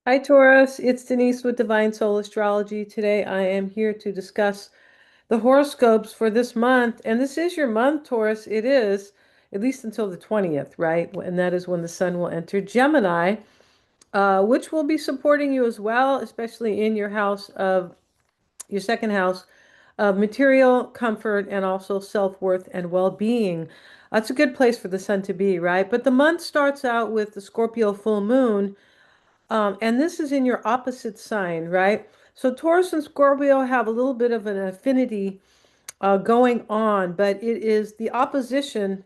Hi, Taurus. It's Denise with Divine Soul Astrology. Today, I am here to discuss the horoscopes for this month. And this is your month, Taurus. It is, at least until the 20th, right? And that is when the sun will enter Gemini, which will be supporting you as well, especially in your house of your second house of material comfort and also self-worth and well-being. That's a good place for the sun to be, right? But the month starts out with the Scorpio full moon. And this is in your opposite sign, right? So Taurus and Scorpio have a little bit of an affinity going on, but it is the opposition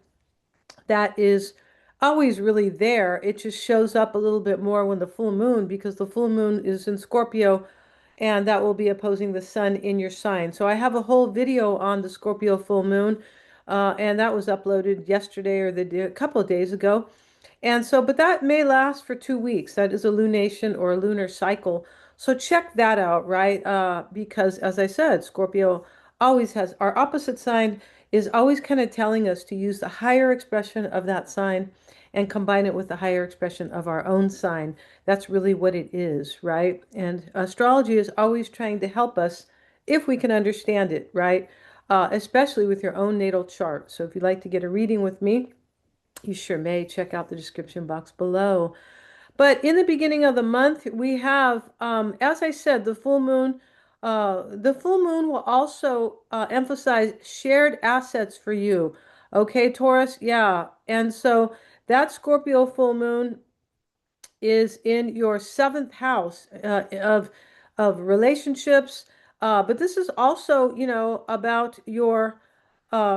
that is always really there. It just shows up a little bit more when the full moon, because the full moon is in Scorpio, and that will be opposing the sun in your sign. So I have a whole video on the Scorpio full moon, and that was uploaded yesterday or a couple of days ago. And so, but that may last for 2 weeks. That is a lunation or a lunar cycle. So check that out, right? Because as I said, Scorpio always has our opposite sign is always kind of telling us to use the higher expression of that sign and combine it with the higher expression of our own sign. That's really what it is, right? And astrology is always trying to help us if we can understand it, right? Especially with your own natal chart. So if you'd like to get a reading with me, you sure may. Check out the description box below. But in the beginning of the month, we have, as I said, the full moon. The full moon will also emphasize shared assets for you. Okay, Taurus? Yeah. And so that Scorpio full moon is in your seventh house of relationships. But this is also, about your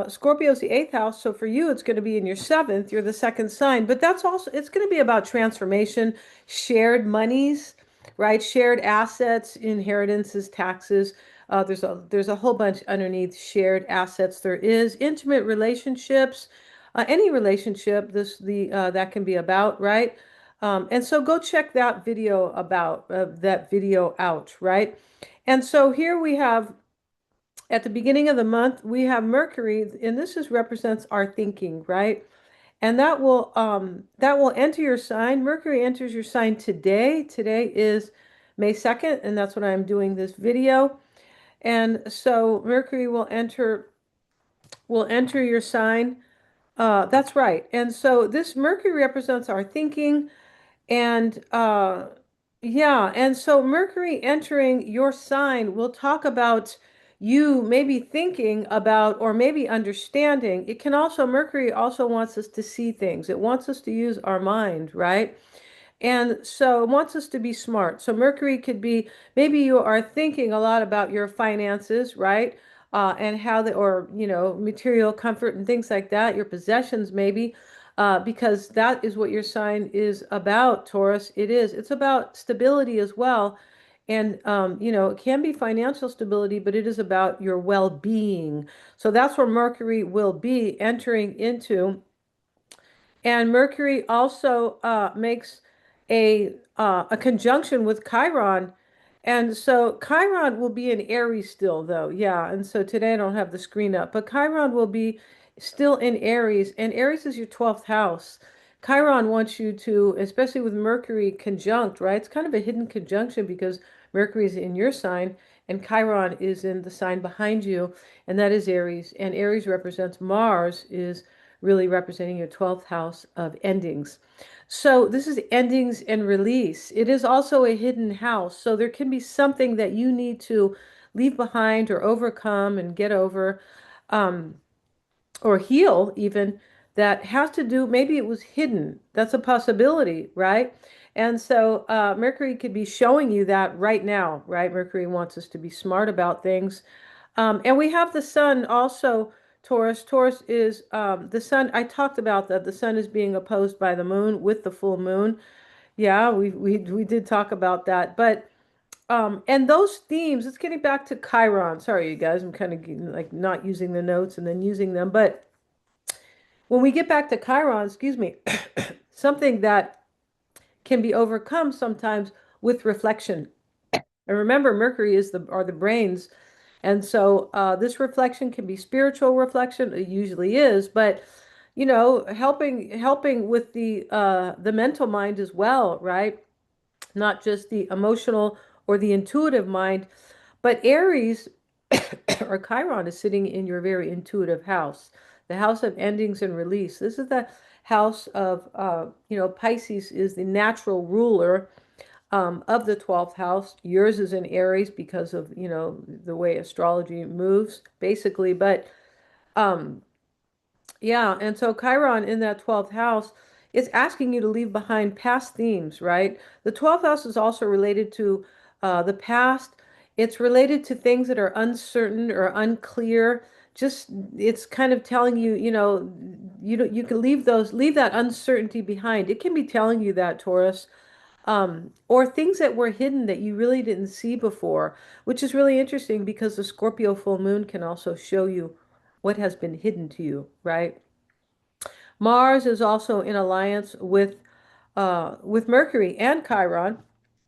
Scorpio's the eighth house. So for you, it's going to be in your seventh. You're the second sign. But that's also, it's going to be about transformation, shared monies, right? Shared assets, inheritances, taxes. There's a whole bunch underneath shared assets. There is intimate relationships, any relationship that can be about, right? And so go check that video about that video out, right? And so here we have at the beginning of the month, we have Mercury, and this is represents our thinking, right? And that will enter your sign. Mercury enters your sign today. Today is May 2nd, and that's when I'm doing this video. And so Mercury will enter your sign. That's right. And so this Mercury represents our thinking. And yeah, and so Mercury entering your sign will talk about you maybe thinking about or maybe understanding. It can also, Mercury also wants us to see things. It wants us to use our mind, right? And so it wants us to be smart. So Mercury could be, maybe you are thinking a lot about your finances, right? And how the, or, material comfort and things like that, your possessions maybe, because that is what your sign is about, Taurus. It is. It's about stability as well. And, it can be financial stability, but it is about your well-being. So that's where Mercury will be entering into. And Mercury also makes a conjunction with Chiron. And so Chiron will be in Aries still, though. Yeah. And so today I don't have the screen up, but Chiron will be still in Aries. And Aries is your 12th house. Chiron wants you to, especially with Mercury conjunct, right? It's kind of a hidden conjunction because Mercury is in your sign and Chiron is in the sign behind you, and that is Aries. And Aries represents Mars, is really representing your 12th house of endings. So this is endings and release. It is also a hidden house. So there can be something that you need to leave behind or overcome and get over, um, or heal even, that has to do, maybe it was hidden. That's a possibility, right? And so Mercury could be showing you that right now, right? Mercury wants us to be smart about things. And we have the sun also, Taurus. Taurus is the sun. I talked about that. The sun is being opposed by the moon with the full moon. Yeah, we did talk about that. But and those themes, it's getting back to Chiron. Sorry, you guys, I'm kind of like not using the notes and then using them. But when we get back to Chiron, excuse me, something that can be overcome sometimes with reflection. And remember, Mercury is the brains. And so this reflection can be spiritual reflection. It usually is, but helping with the mental mind as well, right? not just the emotional or the intuitive mind, but Aries or Chiron is sitting in your very intuitive house, the house of endings and release. This is the house of, Pisces is the natural ruler of the 12th house. Yours is in Aries because of, the way astrology moves, basically. But um, yeah, and so Chiron in that 12th house is asking you to leave behind past themes, right? The 12th house is also related to the past. It's related to things that are uncertain or unclear. Just it's kind of telling you, you can leave that uncertainty behind. It can be telling you that, Taurus, or things that were hidden that you really didn't see before, which is really interesting because the Scorpio full moon can also show you what has been hidden to you, right? Mars is also in alliance with Mercury and Chiron,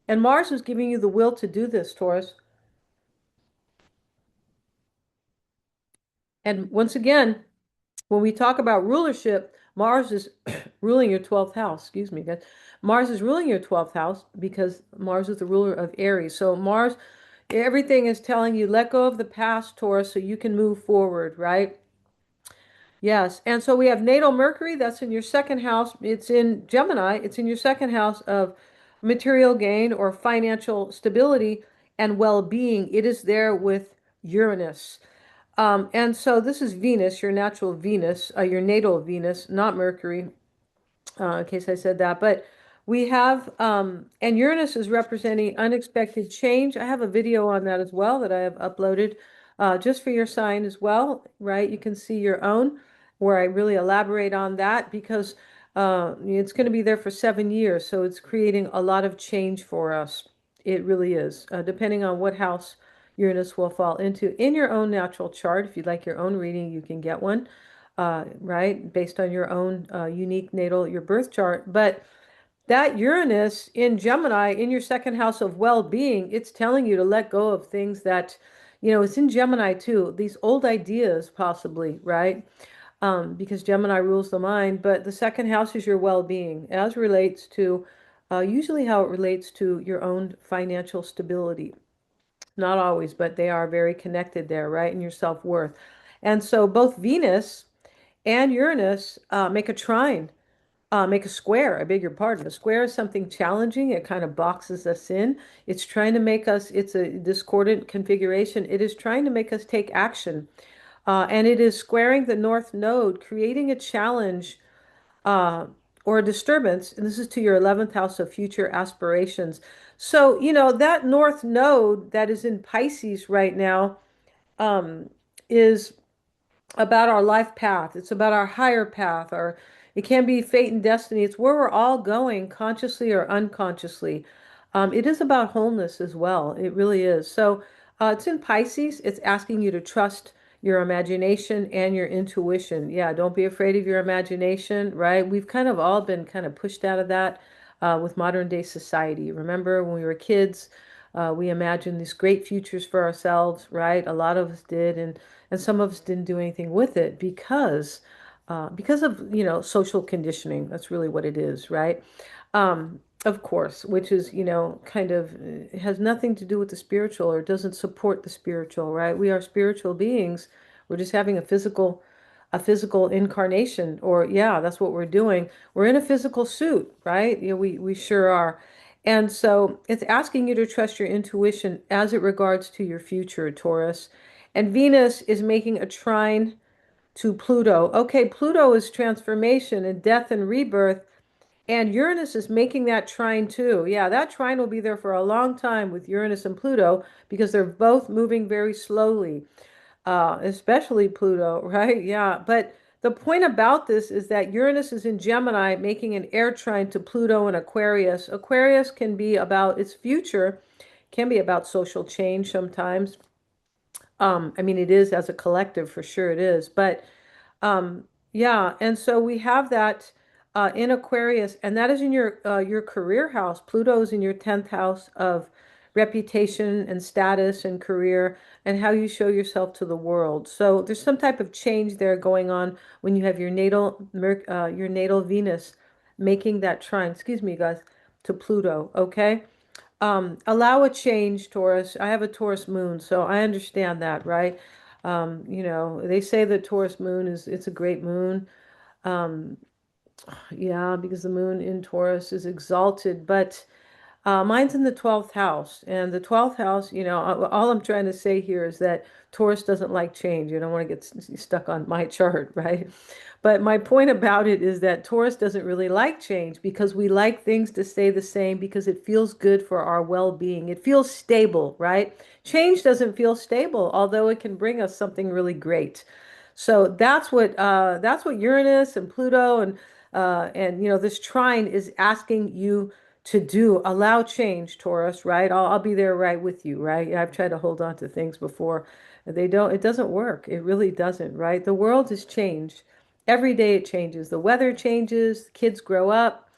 and Mars is giving you the will to do this, Taurus. And once again, when we talk about rulership, Mars is ruling your 12th house. Excuse me, guys. Mars is ruling your 12th house because Mars is the ruler of Aries. So Mars, everything is telling you let go of the past, Taurus, so you can move forward, right? Yes. And so we have natal Mercury, that's in your second house. It's in Gemini. It's in your second house of material gain or financial stability and well-being. It is there with Uranus. And so this is Venus, your natural Venus, your natal Venus, not Mercury, in case I said that. But we have, and Uranus is representing unexpected change. I have a video on that as well that I have uploaded just for your sign as well, right? You can see your own where I really elaborate on that because it's going to be there for 7 years. So it's creating a lot of change for us. It really is, depending on what house Uranus will fall into in your own natural chart. If you'd like your own reading, you can get one, right, based on your own unique natal, your birth chart. But that Uranus in Gemini, in your second house of well-being, it's telling you to let go of things that, it's in Gemini too, these old ideas possibly, right? Because Gemini rules the mind, but the second house is your well-being as relates to usually how it relates to your own financial stability. Not always, but they are very connected there, right? And your self-worth. And so both Venus and Uranus make a trine, make a square. I beg your pardon. A square is something challenging. It kind of boxes us in. It's trying to make us, it's a discordant configuration. It is trying to make us take action. And it is squaring the North Node, creating a challenge uh, or a disturbance. And this is to your 11th house of future aspirations. So, that North Node that is in Pisces right now um, is about our life path. It's about our higher path, or it can be fate and destiny. It's where we're all going, consciously or unconsciously. It is about wholeness as well. It really is. So it's in Pisces. It's asking you to trust your imagination and your intuition. Yeah, don't be afraid of your imagination, right? We've kind of all been kind of pushed out of that with modern day society. Remember when we were kids, we imagined these great futures for ourselves, right? A lot of us did, and some of us didn't do anything with it because of social conditioning. That's really what it is, right? Of course, which is kind of has nothing to do with the spiritual or doesn't support the spiritual, right? We are spiritual beings. We're just having a physical incarnation, or yeah, that's what we're doing. We're in a physical suit, right? We sure are. And so it's asking you to trust your intuition as it regards to your future, Taurus. And Venus is making a trine to Pluto. Okay, Pluto is transformation and death and rebirth, and Uranus is making that trine too. Yeah, that trine will be there for a long time with Uranus and Pluto because they're both moving very slowly, especially Pluto, right? Yeah, but the point about this is that Uranus is in Gemini, making an air trine to Pluto and Aquarius. Aquarius can be about its future, can be about social change sometimes. I mean, it is as a collective, for sure it is. But um, yeah, and so we have that in Aquarius, and that is in your career house. Pluto is in your 10th house of reputation and status and career and how you show yourself to the world. So there's some type of change there going on when you have your natal Venus making that trine, excuse me, guys, to Pluto, okay? Allow a change, Taurus. I have a Taurus moon, so I understand that, right? They say the Taurus moon it's a great moon. Um, yeah, because the moon in Taurus is exalted, but mine's in the 12th house, and the 12th house, all I'm trying to say here is that Taurus doesn't like change. You don't want to get stuck on my chart, right? But my point about it is that Taurus doesn't really like change because we like things to stay the same because it feels good for our well-being. It feels stable, right? Change doesn't feel stable, although it can bring us something really great. So that's what Uranus and Pluto and this trine is asking you to do. Allow change, Taurus, right? I'll be there right with you, right? I've tried to hold on to things before. It doesn't work. It really doesn't, right? The world has changed. Every day it changes. The weather changes, kids grow up,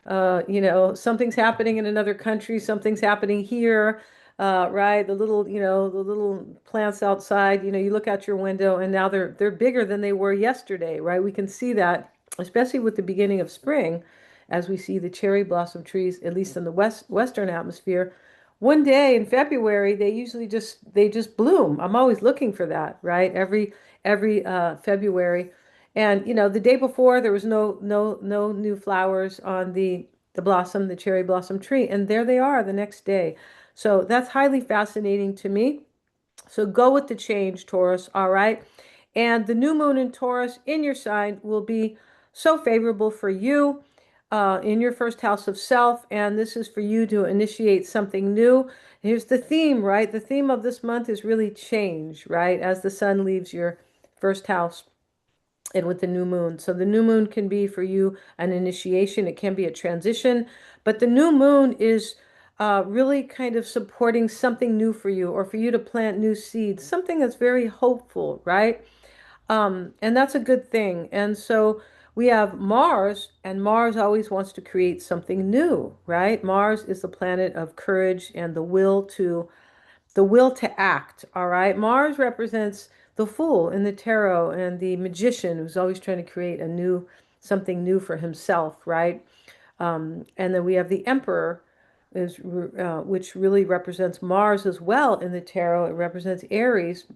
something's happening in another country, something's happening here, right? The little plants outside, you look out your window and now they're bigger than they were yesterday, right? We can see that, especially with the beginning of spring, as we see the cherry blossom trees, at least in the western atmosphere. One day in February, they just bloom. I'm always looking for that, right? Every February. And the day before there was no new flowers on the cherry blossom tree, and there they are the next day. So that's highly fascinating to me. So go with the change, Taurus, all right? And the new moon in Taurus in your sign will be so favorable for you in your first house of self. And this is for you to initiate something new. Here's the theme, right? The theme of this month is really change, right? As the sun leaves your first house and with the new moon. So the new moon can be for you an initiation, it can be a transition, but the new moon is really kind of supporting something new for you or for you to plant new seeds, something that's very hopeful, right? And that's a good thing. And so we have Mars, and Mars always wants to create something new, right? Mars is the planet of courage and the will to act, all right? Mars represents the fool in the tarot and the magician who's always trying to create something new for himself, right? And then we have the emperor, which really represents Mars as well in the tarot. It represents Aries.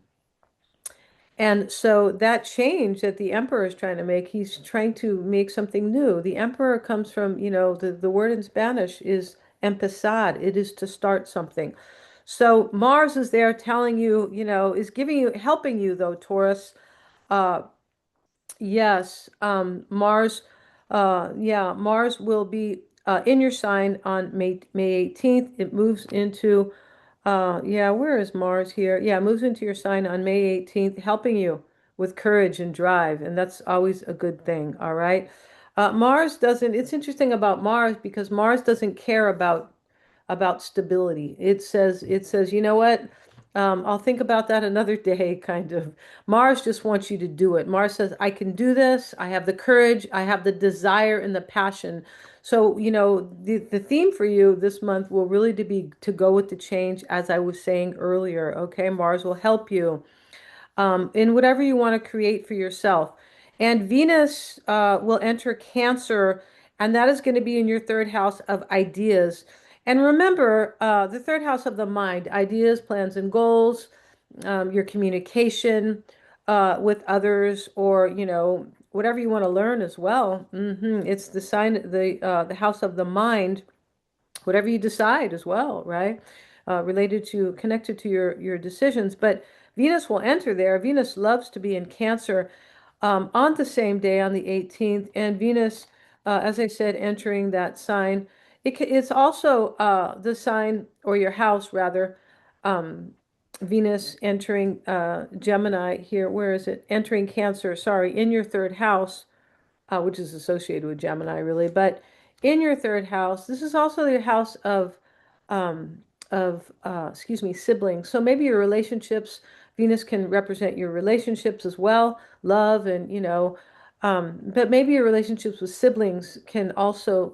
And so that change that the emperor is trying to make, he's trying to make something new. The emperor comes from, the word in Spanish is empezar. It is to start something. So Mars is there telling you, is giving you, helping you though, Taurus. Uh, yes, yeah, Mars will be in your sign on May 18th. It moves into yeah, where is Mars here? Yeah, it moves into your sign on May 18th, helping you with courage and drive, and that's always a good thing, all right? Mars doesn't, it's interesting about Mars because Mars doesn't care about stability. It says, you know what? I'll think about that another day, kind of. Mars just wants you to do it. Mars says, I can do this. I have the courage. I have the desire and the passion. So, the theme for you this month will really to go with the change, as I was saying earlier. Okay, Mars will help you in whatever you want to create for yourself. And Venus will enter Cancer, and that is going to be in your third house of ideas. And remember, the third house of the mind, ideas, plans, and goals, your communication with others, or whatever you want to learn as well. It's the sign, the house of the mind, whatever you decide as well, right? Connected to your decisions. But Venus will enter there. Venus loves to be in Cancer on the same day, on the 18th, and Venus, as I said, entering that sign. It's also the sign, or your house rather. Um, Venus entering Gemini here. Where is it? Entering Cancer, sorry, in your third house, which is associated with Gemini, really. But in your third house, this is also the house um, excuse me, siblings. So maybe your relationships, Venus can represent your relationships as well, love and, but maybe your relationships with siblings can also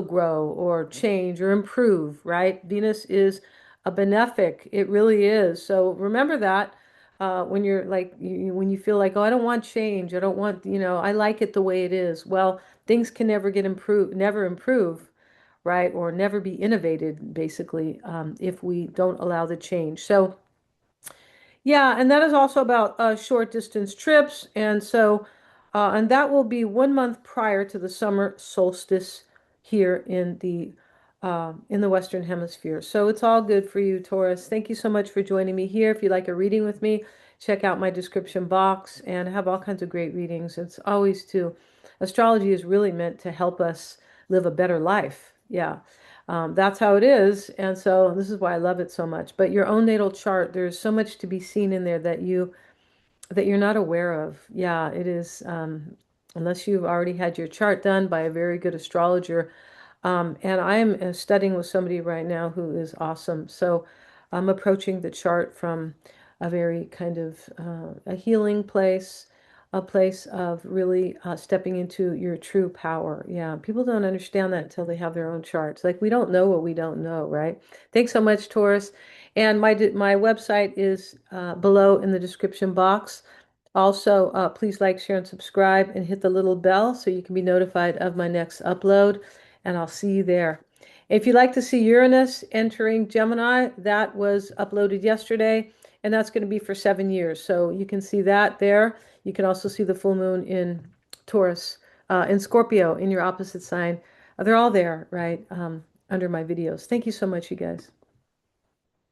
grow or change or improve, right? Venus is a benefic. It really is. So remember that when you're like when you feel like, oh, I don't want change, I don't want, I like it the way it is. Well, things can never improve, right? Or never be innovated, basically, if we don't allow the change. So, yeah, and that is also about short distance trips. And that will be 1 month prior to the summer solstice here in the Western Hemisphere. So it's all good for you, Taurus. Thank you so much for joining me here. If you'd like a reading with me, check out my description box and I have all kinds of great readings. It's always to, astrology is really meant to help us live a better life. Yeah. That's how it is. And so this is why I love it so much. But your own natal chart, there's so much to be seen in there that you're not aware of. Yeah, it is. Unless you've already had your chart done by a very good astrologer. And I'm studying with somebody right now who is awesome. So I'm approaching the chart from a very kind of a healing place, a place of really stepping into your true power. Yeah, people don't understand that until they have their own charts. Like we don't know what we don't know, right? Thanks so much, Taurus. And my website is below in the description box. Also, please like, share, and subscribe and hit the little bell so you can be notified of my next upload, and I'll see you there. If you'd like to see Uranus entering Gemini, that was uploaded yesterday, and that's going to be for 7 years. So you can see that there. You can also see the full moon in Taurus, in Scorpio, in your opposite sign. They're all there, right, under my videos. Thank you so much, you guys.